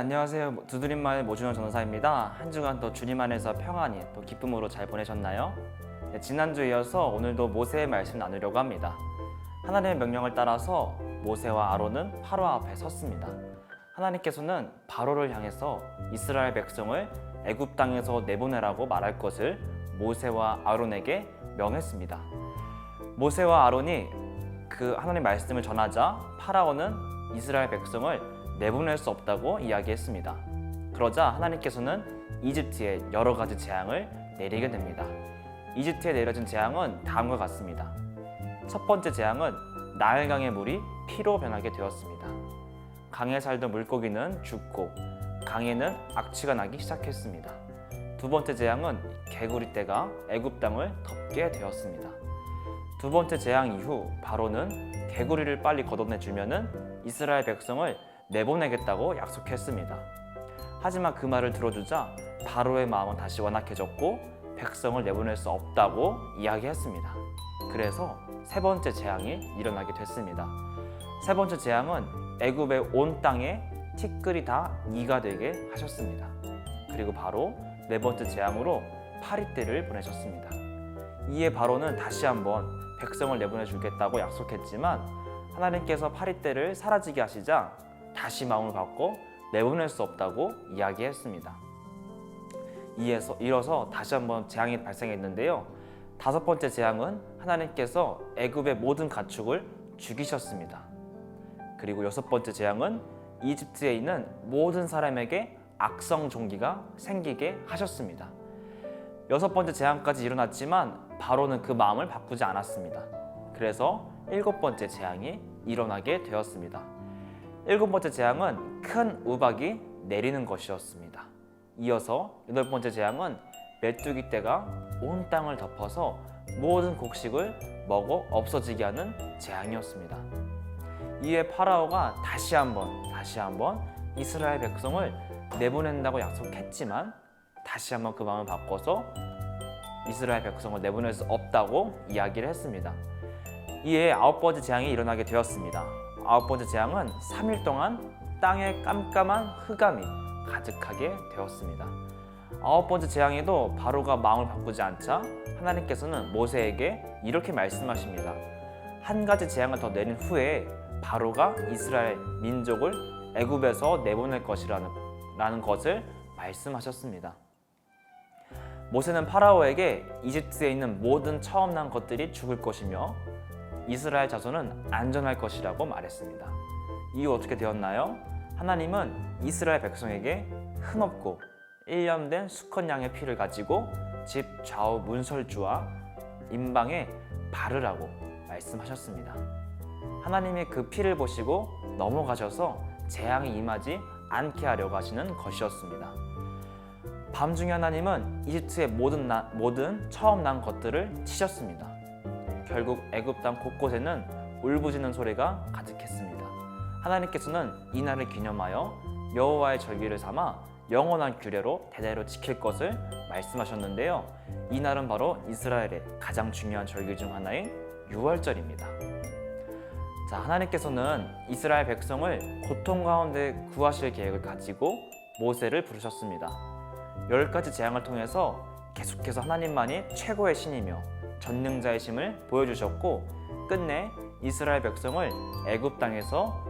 안녕하세요. 두드림마을 모준호 전도사입니다. 한 주간 또 주님 안에서 평안히 또 기쁨으로 잘 보내셨나요? 네, 지난주에 이어서 오늘도 모세의 말씀 나누려고 합니다. 하나님의 명령을 따라서 모세와 아론은 파로 앞에 섰습니다. 하나님께서는 바로를 향해서 이스라엘 백성을 애굽 땅에서 내보내라고 말할 것을 모세와 아론에게 명했습니다. 모세와 아론이 그 하나님의 말씀을 전하자 파라오는 이스라엘 백성을 내보낼 수 없다고 이야기했습니다. 그러자 하나님께서는 이집트에 여러 가지 재앙을 내리게 됩니다. 이집트에 내려진 재앙은 다음과 같습니다. 첫 번째 재앙은 나일강의 물이 피로 변하게 되었습니다. 강에 살던 물고기는 죽고 강에는 악취가 나기 시작했습니다. 두 번째 재앙은 개구리떼가 애굽 땅을 덮게 되었습니다. 두 번째 재앙 이후 바로는 개구리를 빨리 걷어내주면은 이스라엘 백성을 내보내겠다고 약속했습니다. 하지만 그 말을 들어주자 바로의 마음은 다시 완악해졌고 백성을 내보낼 수 없다고 이야기했습니다. 그래서 세 번째 재앙이 일어나게 됐습니다. 세 번째 재앙은 애굽의 온 땅에 티끌이 다 이가 되게 하셨습니다. 그리고 바로 네 번째 재앙으로 파리떼를 보내셨습니다. 이에 바로는 다시 한번 백성을 내보내 주겠다고 약속했지만 하나님께서 파리떼를 사라지게 하시자 다시 마음을 바꿔 내보낼 수 없다고 이야기했습니다. 이어서 다시 한번 재앙이 발생했는데요. 다섯 번째 재앙은 하나님께서 애굽의 모든 가축을 죽이셨습니다. 그리고 여섯 번째 재앙은 이집트에 있는 모든 사람에게 악성 종기가 생기게 하셨습니다. 여섯 번째 재앙까지 일어났지만 바로는 그 마음을 바꾸지 않았습니다. 그래서 일곱 번째 재앙이 일어나게 되었습니다. 일곱 번째 재앙은 큰 우박이 내리는 것이었습니다. 이어서 여덟 번째 재앙은 메뚜기 떼가 온 땅을 덮어서 모든 곡식을 먹어 없어지게 하는 재앙이었습니다. 이에 파라오가 다시 한번 이스라엘 백성을 내보낸다고 약속했지만 다시 한번 그 마음을 바꿔서 이스라엘 백성을 내보낼 수 없다고 이야기를 했습니다. 이에 아홉 번째 재앙이 일어나게 되었습니다. 아홉 번째 재앙은 3일 동안 땅에 깜깜한 흑암이 가득하게 되었습니다. 아홉 번째 재앙에도 바로가 마음을 바꾸지 않자 하나님께서는 모세에게 이렇게 말씀하십니다. 한 가지 재앙을 더 내린 후에 바로가 이스라엘 민족을 애굽에서 내보낼 것이라는 것을 말씀하셨습니다. 모세는 파라오에게 이집트에 있는 모든 처음 난 것들이 죽을 것이며 이스라엘 자손은 안전할 것이라고 말했습니다. 이후 어떻게 되었나요? 하나님은 이스라엘 백성에게 흠없고 일념된 수컷 양의 피를 가지고 집 좌우 문설주와 임방에 바르라고 말씀하셨습니다. 하나님이 그 피를 보시고 넘어가셔서 재앙이 임하지 않게 하려고 하시는 것이었습니다. 밤중에 하나님은 이집트의 모든 처음 난 것들을 치셨습니다. 결국 애굽 땅 곳곳에는 울부짖는 소리가 가득했습니다. 하나님께서는 이날을 기념하여 여호와의 절기를 삼아 영원한 규례로 대대로 지킬 것을 말씀하셨는데요. 이날은 바로 이스라엘의 가장 중요한 절기 중 하나인 유월절입니다. 자, 하나님께서는 이스라엘 백성을 고통 가운데 구하실 계획을 가지고 모세를 부르셨습니다. 10가지 재앙을 통해서 계속해서 하나님만이 최고의 신이며 전능자이심을 보여주셨고 끝내 이스라엘 백성을 애굽 땅에서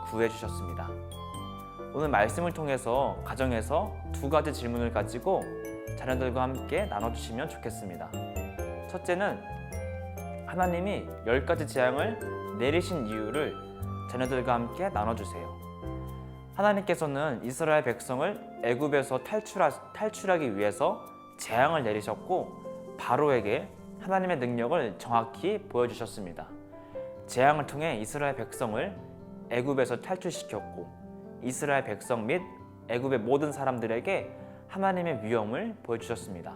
구해 주셨습니다. 오늘 말씀을 통해서 가정에서 두 가지 질문을 가지고 자녀들과 함께 나눠주시면 좋겠습니다. 첫째는 하나님이 10가지 재앙을 내리신 이유를 자녀들과 함께 나눠주세요. 하나님께서는 이스라엘 백성을 애굽에서 탈출하기 위해서 재앙을 내리셨고 바로에게 하나님의 능력을 정확히 보여주셨습니다. 재앙을 통해 이스라엘 백성을 애굽에서 탈출시켰고 이스라엘 백성 및 애굽의 모든 사람들에게 하나님의 위엄을 보여주셨습니다.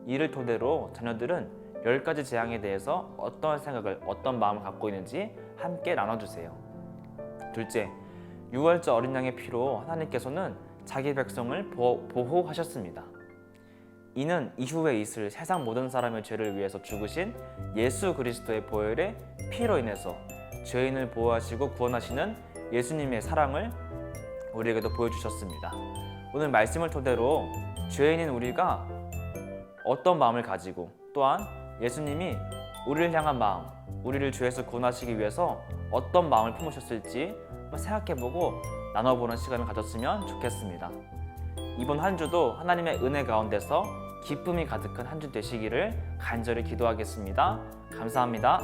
이를 토대로 자녀들은 10가지 재앙에 대해서 어떤 생각을, 어떤 마음을 갖고 있는지 함께 나눠주세요. 둘째, 유월절 어린 양의 피로 하나님께서는 자기 백성을 보호하셨습니다. 이는 이후에 있을 세상 모든 사람의 죄를 위해서 죽으신 예수 그리스도의 보혈의 피로 인해서 죄인을 보호하시고 구원하시는 예수님의 사랑을 우리에게도 보여주셨습니다. 오늘 말씀을 토대로 죄인인 우리가 어떤 마음을 가지고 또한 예수님이 우리를 향한 마음, 우리를 죄에서 구원하시기 위해서 어떤 마음을 품으셨을지 한번 생각해보고 나눠보는 시간을 가졌으면 좋겠습니다. 이번 한 주도 하나님의 은혜 가운데서 기쁨이 가득한 한 주 되시기를 간절히 기도하겠습니다. 감사합니다.